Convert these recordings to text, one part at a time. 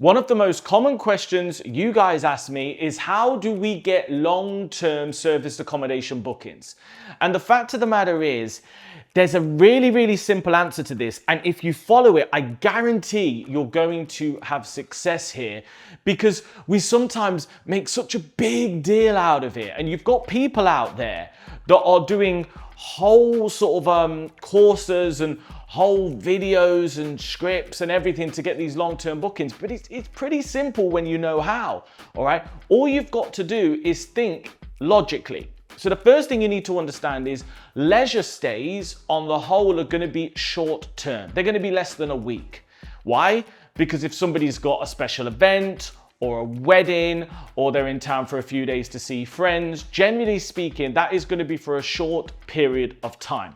One of the most common questions you guys ask me is how do we get long-term serviced accommodation bookings? And the fact of the matter is, there's a really simple answer to this. And if you follow it, I guarantee you're going to have success here, because we sometimes make such a big deal out of it. And you've got people out there that are doing whole sort of courses and whole videos and scripts and everything to get these long-term bookings, but it's pretty simple when you know how. All right, all you've got to do is think logically. So the first thing you need to understand is leisure stays on the whole are going to be short term. They're going to be less than a week. Why? Because if somebody's got a special event or a wedding, or they're in town for a few days to see friends, generally speaking, that is going to be for a short period of time.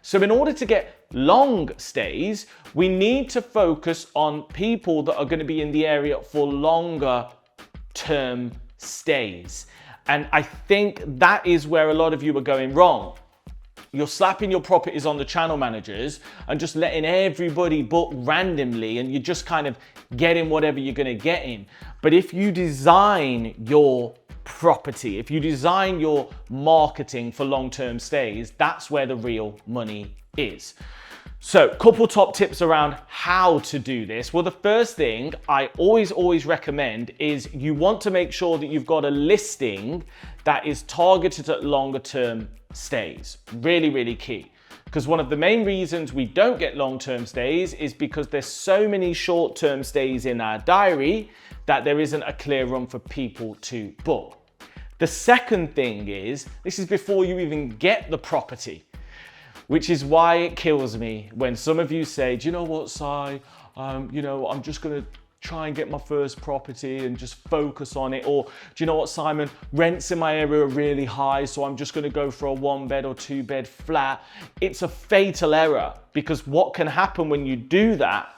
So in order to get long stays, we need to focus on people that are going to be in the area for longer term stays. And I think that is where a lot of you are going wrong. You're slapping your properties on the channel managers and just letting everybody book randomly, and you're just kind of getting whatever you're going to get in. But if you design your property, if you design your marketing for long-term stays, that's where the real money is. So, couple top tips around how to do this. Well, the first thing I always recommend is you want to make sure that you've got a listing that is targeted at longer term stays. Really key. Because one of the main reasons we don't get long-term stays is because there's so many short-term stays in our diary that there isn't a clear run for people to book. The second thing is, this is before you even get the property, which is why it kills me when some of you say, do you know what, Si, I'm just going to try and get my first property and just focus on it. Or, do you know what, Simon, rents in my area are really high, so I'm just going to go for a 1-bed or 2-bed flat. It's a fatal error, because what can happen when you do that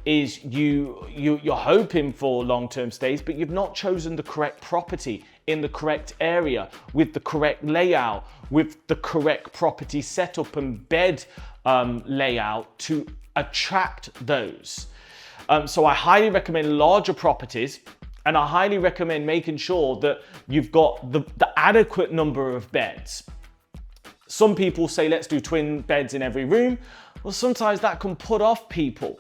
is you're hoping for long-term stays, but you've not chosen the correct property in the correct area with the correct layout, with the correct property setup and bed layout to attract those. So I highly recommend larger properties, and I highly recommend making sure that you've got the adequate number of beds. Some people say, let's do twin beds in every room. Well, sometimes that can put off people.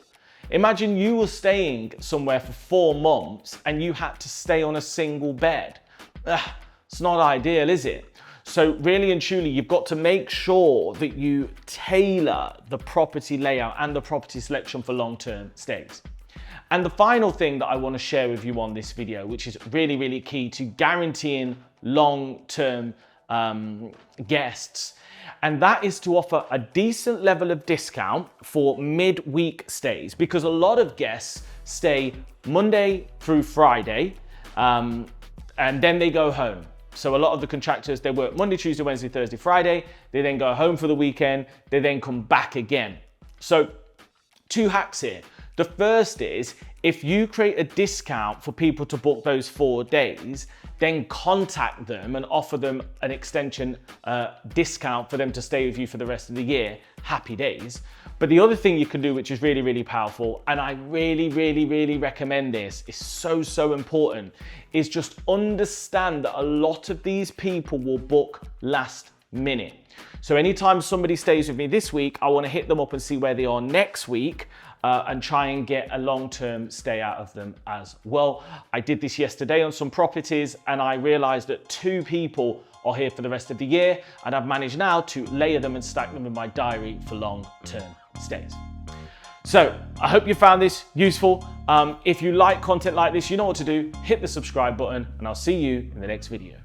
Imagine you were staying somewhere for 4 months and you had to stay on a single bed. It's not ideal, is it? So really and truly, you've got to make sure that you tailor the property layout and the property selection for long-term stays. And the final thing that I want to share with you on this video, which is really key to guaranteeing long-term guests, and that is to offer a decent level of discount for midweek stays, because a lot of guests stay Monday through Friday, and then they go home. So a lot of the contractors, they work Monday, Tuesday, Wednesday, Thursday, Friday. They then go home for the weekend. They then come back again. So 2 hacks here. The first is, if you create a discount for people to book those 4 days, then contact them and offer them an extension discount for them to stay with you for the rest of the year. Happy days. But the other thing you can do, which is really powerful, and I really recommend this, is so important, is just understand that a lot of these people will book last minute. So anytime somebody stays with me this week, I want to hit them up and see where they are next week, and try and get a long-term stay out of them as well. I did this yesterday on some properties, and I realized that 2 people are here for the rest of the year, and I've managed now to layer them and stack them in my diary for long-term stays. So I hope you found this useful. If you like content like this, you know what to do. Hit the subscribe button, and I'll see you in the next video.